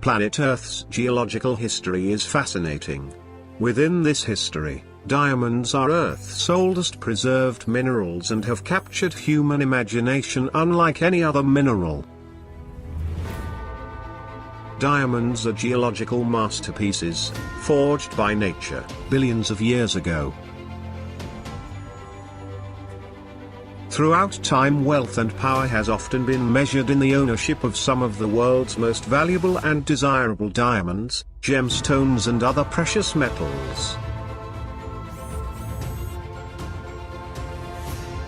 Planet Earth's geological history is fascinating. Within this history, diamonds are Earth's oldest preserved minerals and have captured human imagination unlike any other mineral. Diamonds are geological masterpieces, forged by nature, billions of years ago. Throughout time, wealth and power has often been measured in the ownership of some of the world's most valuable and desirable diamonds, gemstones and other precious metals.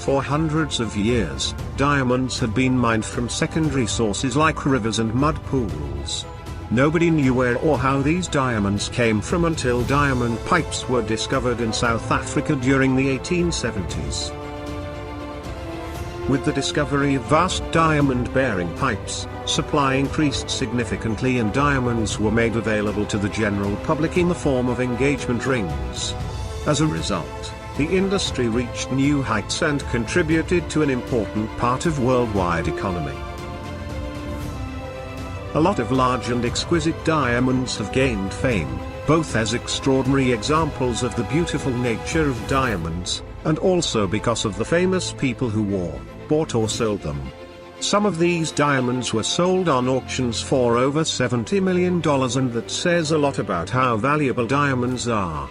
For hundreds of years, diamonds had been mined from secondary sources like rivers and mud pools. Nobody knew where or how these diamonds came from until diamond pipes were discovered in South Africa during the 1870s. With the discovery of vast diamond-bearing pipes, supply increased significantly and diamonds were made available to the general public in the form of engagement rings. As a result, the industry reached new heights and contributed to an important part of worldwide economy. A lot of large and exquisite diamonds have gained fame, both as extraordinary examples of the beautiful nature of diamonds, and also because of the famous people who wore, bought or sold them. Some of these diamonds were sold on auctions for over $70 million, and that says a lot about how valuable diamonds are.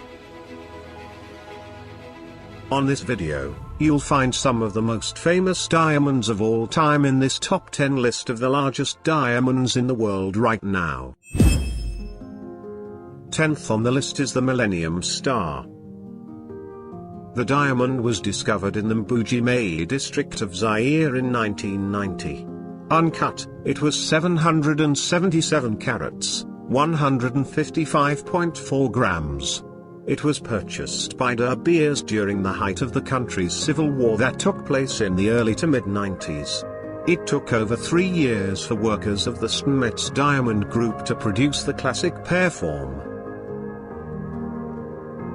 On this video, you'll find some of the most famous diamonds of all time in this top 10 list of the largest diamonds in the world right now. 10th on the list is the Millennium Star. The diamond was discovered in the Mbuji-Mayi district of Zaire in 1990. Uncut, it was 777 carats, 155.4 grams. It was purchased by De Beers during the height of the country's civil war that took place in the early to mid-90s. It took over 3 years for workers of the Smetz Diamond Group to produce the classic pear form.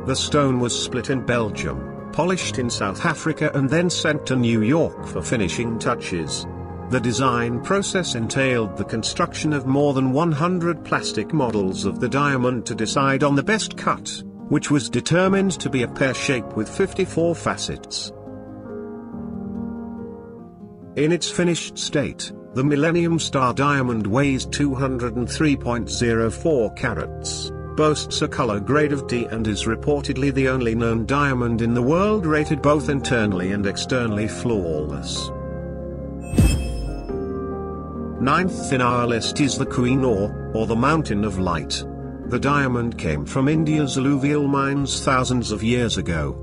The stone was split in Belgium, polished in South Africa and then sent to New York for finishing touches. The design process entailed the construction of more than 100 plastic models of the diamond to decide on the best cut, which was determined to be a pear shape with 54 facets. In its finished state, the Millennium Star diamond weighs 203.04 carats. Boasts a color grade of D and is reportedly the only known diamond in the world rated both internally and externally flawless. 9th in our list is the Kohinoor, or the Mountain of Light. The diamond came from India's alluvial mines thousands of years ago.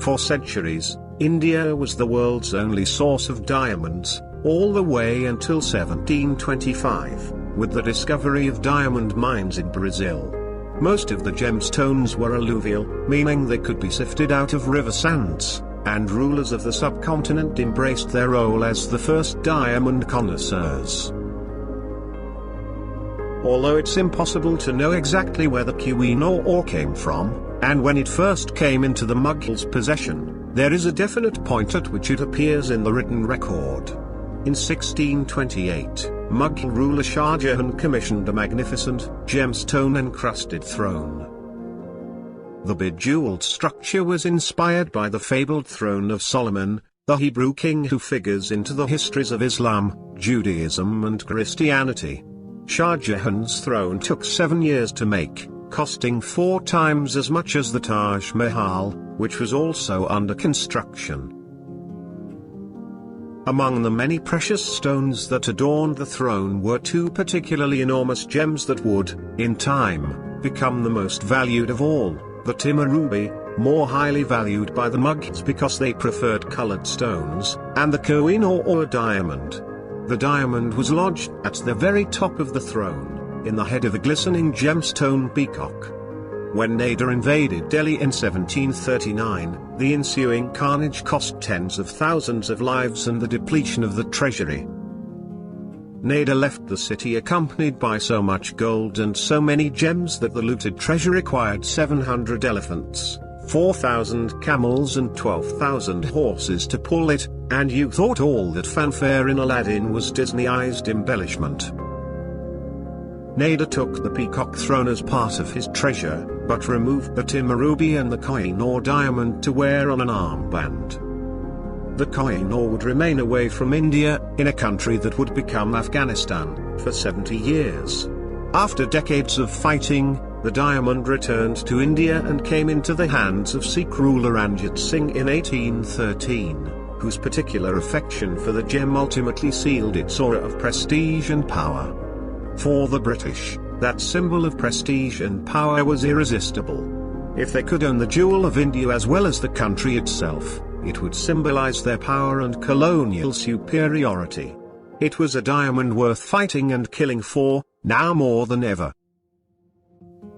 For centuries, India was the world's only source of diamonds, all the way until 1725. With the discovery of diamond mines in Brazil. Most of the gemstones were alluvial, meaning they could be sifted out of river sands, and rulers of the subcontinent embraced their role as the first diamond connoisseurs. Although it's impossible to know exactly where the Kohinoor ore came from, and when it first came into the Mughals' possession, there is a definite point at which it appears in the written record. In 1628, Mughal ruler Shah Jahan commissioned a magnificent, gemstone-encrusted throne. The bejeweled structure was inspired by the fabled throne of Solomon, the Hebrew king who figures into the histories of Islam, Judaism and Christianity. Shah Jahan's throne took 7 years to make, costing 4 times as much as the Taj Mahal, which was also under construction. Among the many precious stones that adorned the throne were 2 particularly enormous gems that would, in time, become the most valued of all, the Timur ruby, more highly valued by the Mughals because they preferred colored stones, and the Kohinoor diamond. The diamond was lodged at the very top of the throne, in the head of a glistening gemstone peacock. When Nader invaded Delhi in 1739, the ensuing carnage cost tens of thousands of lives and the depletion of the treasury. Nader left the city accompanied by so much gold and so many gems that the looted treasure required 700 elephants, 4,000 camels and 12,000 horses to pull it, and you thought all that fanfare in Aladdin was Disneyized embellishment. Nader took the peacock throne as part of his treasure, but removed the Timurubi and the Koh-i-Noor diamond to wear on an armband. The Koh-i-Noor would remain away from India, in a country that would become Afghanistan, for 70 years. After decades of fighting, the diamond returned to India and came into the hands of Sikh ruler Ranjit Singh in 1813, whose particular affection for the gem ultimately sealed its aura of prestige and power. For the British, that symbol of prestige and power was irresistible. If they could own the jewel of India as well as the country itself, it would symbolize their power and colonial superiority. It was a diamond worth fighting and killing for, now more than ever.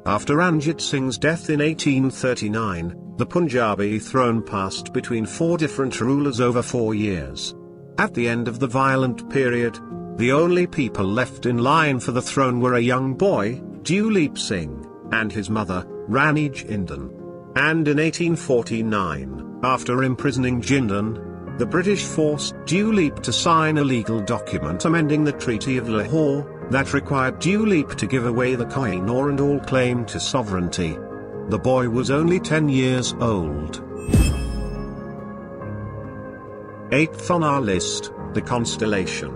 After Ranjit Singh's death in 1839, the Punjabi throne passed between 4 different rulers over 4 years. At the end of the violent period, the only people left in line for the throne were a young boy, Duleep Singh, and his mother, Rani Jindal. And in 1849, after imprisoning Jindal, the British forced Duleep to sign a legal document amending the Treaty of Lahore, that required Duleep to give away the Koh-i-Noor and all claim to sovereignty. The boy was only 10 years old. 8th on our list, the constellation.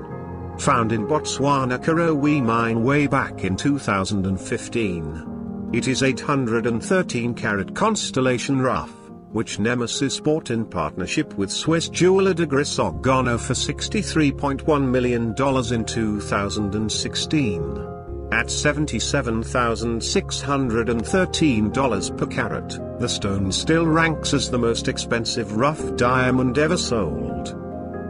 Found in Botswana Karowe mine way back in 2015. It is 813-carat constellation rough, which Nemesis bought in partnership with Swiss jeweler de Grisogano for $63.1 million in 2016. At $77,613 per carat, the stone still ranks as the most expensive rough diamond ever sold.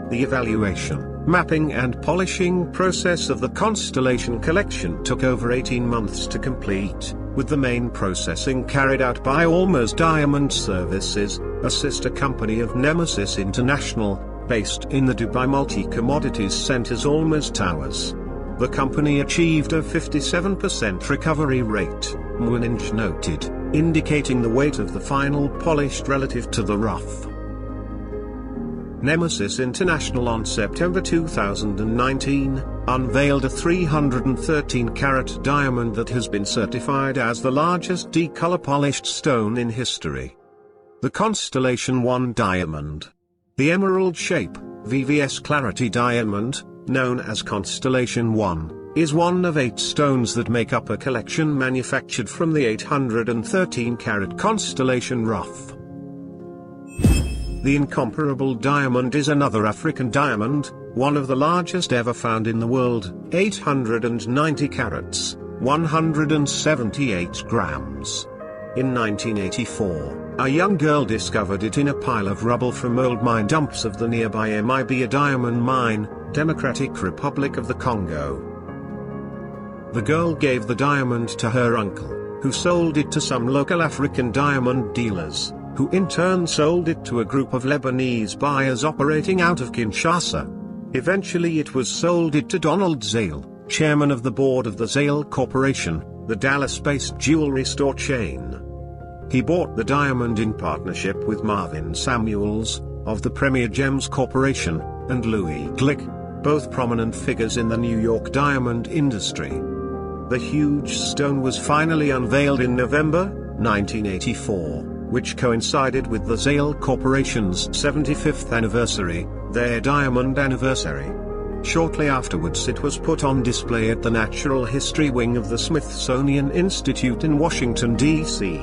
The evaluation, mapping and polishing process of the Constellation collection took over 18 months to complete, with the main processing carried out by Almaz Diamond Services, a sister company of Nemesis International, based in the Dubai Multi-Commodities Center's Almaz Towers. The company achieved a 57% recovery rate, Muninj noted, indicating the weight of the final polished relative to the rough. Nemesis International on September 2019, unveiled a 313-carat diamond that has been certified as the largest D-color polished stone in history. The Constellation 1 diamond. The emerald shape, VVS Clarity diamond, known as Constellation 1, is one of 8 stones that make up a collection manufactured from the 813-carat Constellation rough. The incomparable diamond is another African diamond, one of the largest ever found in the world, 890 carats, 178 grams. In 1984, a young girl discovered it in a pile of rubble from old mine dumps of the nearby Mibia diamond mine, Democratic Republic of the Congo. The girl gave the diamond to her uncle, who sold it to some local African diamond dealers, who in turn sold it to a group of Lebanese buyers operating out of Kinshasa. Eventually it was sold to Donald Zale, chairman of the board of the Zale Corporation, the Dallas-based jewelry store chain. He bought the diamond in partnership with Marvin Samuels, of the Premier Gems Corporation, and Louis Glick, both prominent figures in the New York diamond industry. The huge stone was finally unveiled in November 1984. Which coincided with the Zale Corporation's 75th anniversary, their diamond anniversary. Shortly afterwards it was put on display at the Natural History Wing of the Smithsonian Institute in Washington, D.C.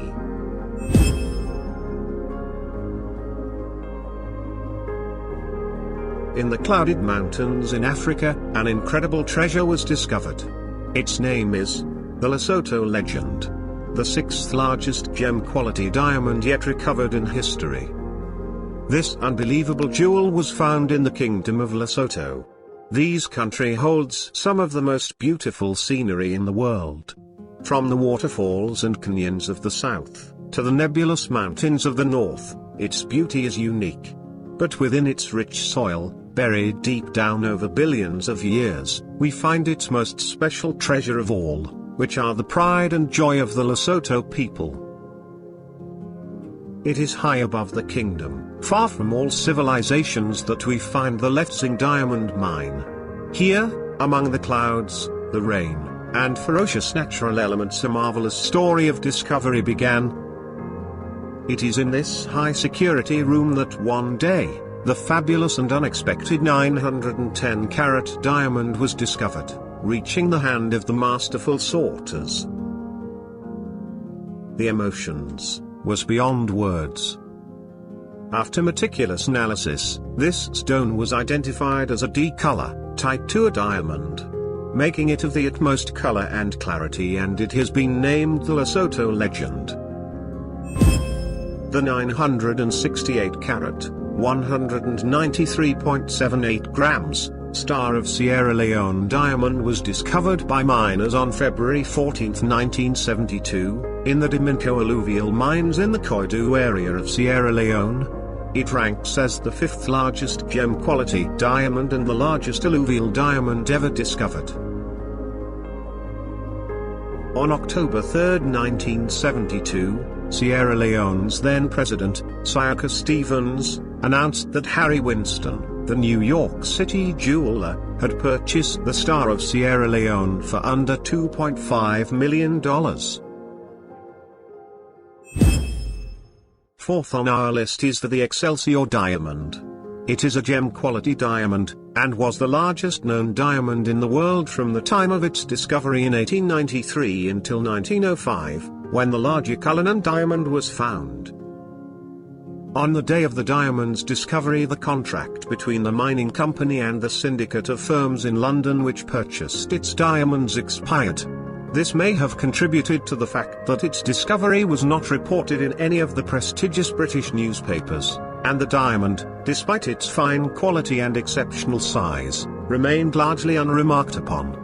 In the Clouded Mountains in Africa, an incredible treasure was discovered. Its name is the Lesotho Legend. The 6th largest gem-quality diamond yet recovered in history. This unbelievable jewel was found in the Kingdom of Lesotho. This country holds some of the most beautiful scenery in the world. From the waterfalls and canyons of the south, to the nebulous mountains of the north, its beauty is unique. But within its rich soil, buried deep down over billions of years, we find its most special treasure of all, which are the pride and joy of the Lesotho people. It is high above the kingdom, far from all civilizations, that we find the Letseng diamond mine. Here, among the clouds, the rain, and ferocious natural elements, a marvelous story of discovery began. It is in this high-security room that one day, the fabulous and unexpected 910-carat diamond was discovered, reaching the hand of the masterful sorters. The emotions was beyond words. After meticulous analysis, this stone was identified as a D color, type 2 a diamond, making it of the utmost color and clarity, and it has been named the Lesotho legend. The 968-carat, 193.78 grams, Star of Sierra Leone diamond was discovered by miners on February 14, 1972, in the Dominco alluvial mines in the Koidu area of Sierra Leone. It ranks as the 5th largest gem-quality diamond and the largest alluvial diamond ever discovered. On October 3, 1972, Sierra Leone's then-president, Siaka Stevens, announced that Harry Winston, the New York City jeweler, had purchased the Star of Sierra Leone for under $2.5 million. Fourth on our list is the Excelsior diamond. It is a gem-quality diamond, and was the largest known diamond in the world from the time of its discovery in 1893 until 1905, when the larger Cullinan diamond was found. On the day of the diamond's discovery, the contract between the mining company and the syndicate of firms in London which purchased its diamonds expired. This may have contributed to the fact that its discovery was not reported in any of the prestigious British newspapers, and the diamond, despite its fine quality and exceptional size, remained largely unremarked upon.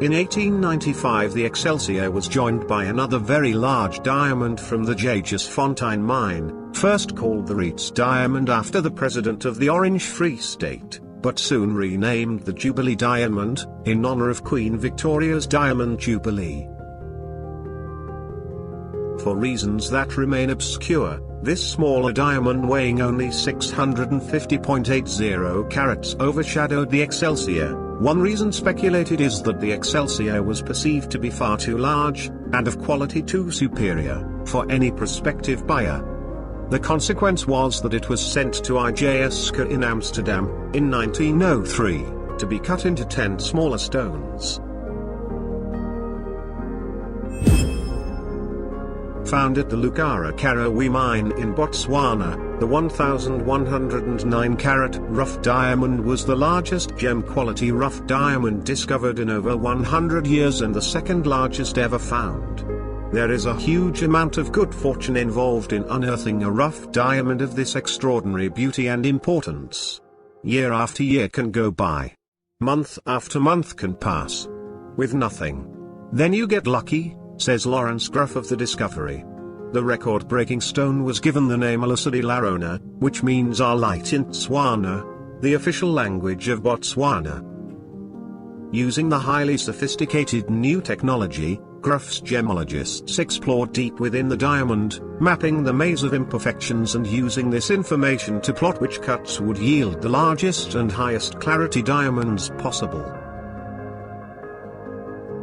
In 1895 the Excelsior was joined by another very large diamond from the Jagersfontein mine, first called the Reitz diamond after the president of the Orange Free State, but soon renamed the Jubilee diamond, in honor of Queen Victoria's Diamond Jubilee. For reasons that remain obscure, this smaller diamond weighing only 650.80 carats overshadowed the Excelsior. One reason speculated is that the Excelsior was perceived to be far too large, and of quality too superior, for any prospective buyer. The consequence was that it was sent to IJSK in Amsterdam, in 1903, to be cut into 10 smaller stones. Found at the Lucara Karawi mine in Botswana, the 1,109-carat rough diamond was the largest gem-quality rough diamond discovered in over 100 years and the second largest ever found. There is a huge amount of good fortune involved in unearthing a rough diamond of this extraordinary beauty and importance. Year after year can go by. Month after month can pass. With nothing. Then you get lucky, says Lawrence Gruff of the discovery. The record-breaking stone was given the name Lesedi Larona, which means our light in Tswana, the official language of Botswana. Using the highly sophisticated new technology, Gruff's gemologists explored deep within the diamond, mapping the maze of imperfections and using this information to plot which cuts would yield the largest and highest clarity diamonds possible.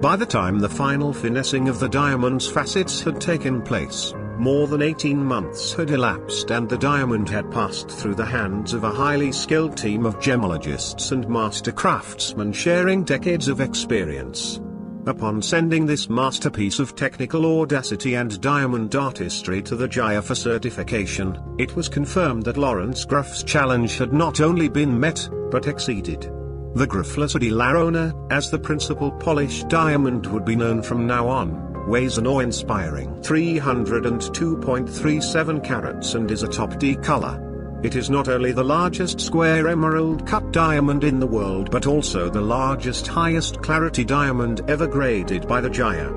By the time the final finessing of the diamond's facets had taken place, more than 18 months had elapsed and the diamond had passed through the hands of a highly skilled team of gemologists and master craftsmen sharing decades of experience. Upon sending this masterpiece of technical audacity and diamond artistry to the Jaya for certification, it was confirmed that Lawrence Gruff's challenge had not only been met, but exceeded. The Gruff Lesedi Larona, as the principal polished diamond would be known from now on, weighs an awe-inspiring 302.37 carats and is a top D color. It is not only the largest square emerald-cut diamond in the world but also the largest highest clarity diamond ever graded by the Jaya.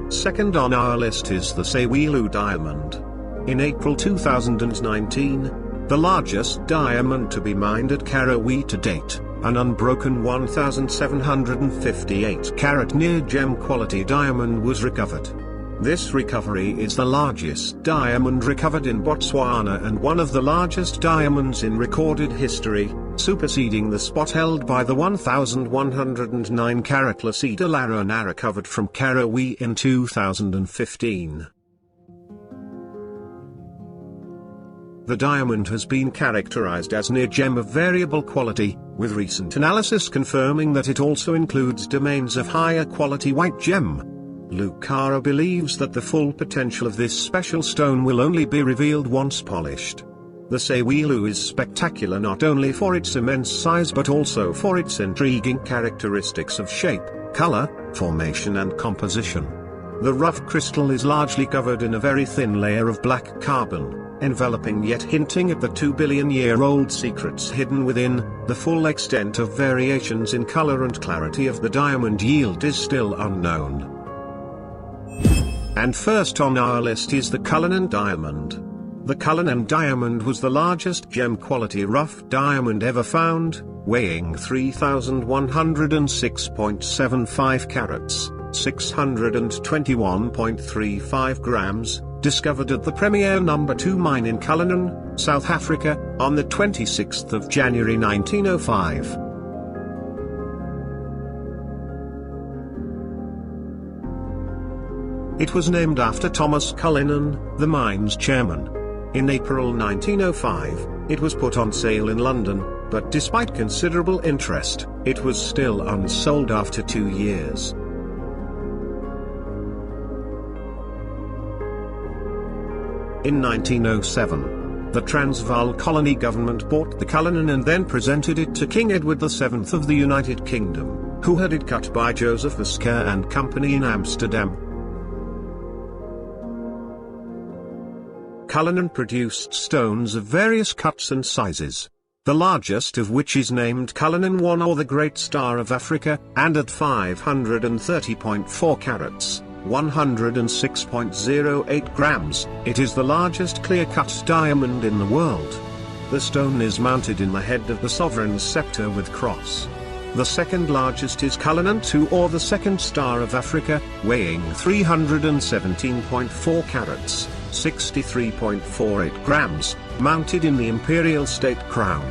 Second on our list is the Sewilu diamond. In April 2019, the largest diamond to be mined at Karawi to date, an unbroken 1,758-carat near-gem quality diamond was recovered. This recovery is the largest diamond recovered in Botswana and one of the largest diamonds in recorded history, superseding the spot held by the 1,109-carat Lassita Larona recovered from Karawi in 2015. The diamond has been characterized as near gem of variable quality, with recent analysis confirming that it also includes domains of higher quality white gem. Lucara believes that the full potential of this special stone will only be revealed once polished. The Sewilu is spectacular not only for its immense size but also for its intriguing characteristics of shape, color, formation and composition. The rough crystal is largely covered in a very thin layer of black carbon, enveloping yet hinting at the 2-billion-year-old secrets hidden within. The full extent of variations in color and clarity of the diamond yield is still unknown. And first on our list is the Cullinan diamond. The Cullinan diamond was the largest gem-quality rough diamond ever found, weighing 3,106.75 carats, 621.35 grams, discovered at the Premier No. 2 mine in Cullinan, South Africa, on the 26th of January 1905. It was named after Thomas Cullinan, the mine's chairman. In April 1905, it was put on sale in London, but despite considerable interest, it was still unsold after 2 years. In 1907, the Transvaal colony government bought the Cullinan and then presented it to King Edward VII of the United Kingdom, who had it cut by Joseph Versker and Company in Amsterdam. Cullinan produced stones of various cuts and sizes, the largest of which is named Cullinan I or the Great Star of Africa, and at 530.4 carats, 106.08 grams, it is the largest clear-cut diamond in the world. The stone is mounted in the head of the sovereign's scepter with cross. The second largest is Cullinan II or the Second Star of Africa, weighing 317.4 carats, 63.48 grams, mounted in the imperial state crown.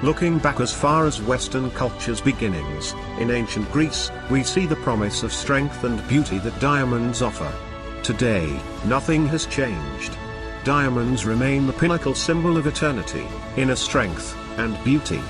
Looking back as far as Western culture's beginnings, in ancient Greece, we see the promise of strength and beauty that diamonds offer. Today, nothing has changed. Diamonds remain the pinnacle symbol of eternity, inner strength, and beauty.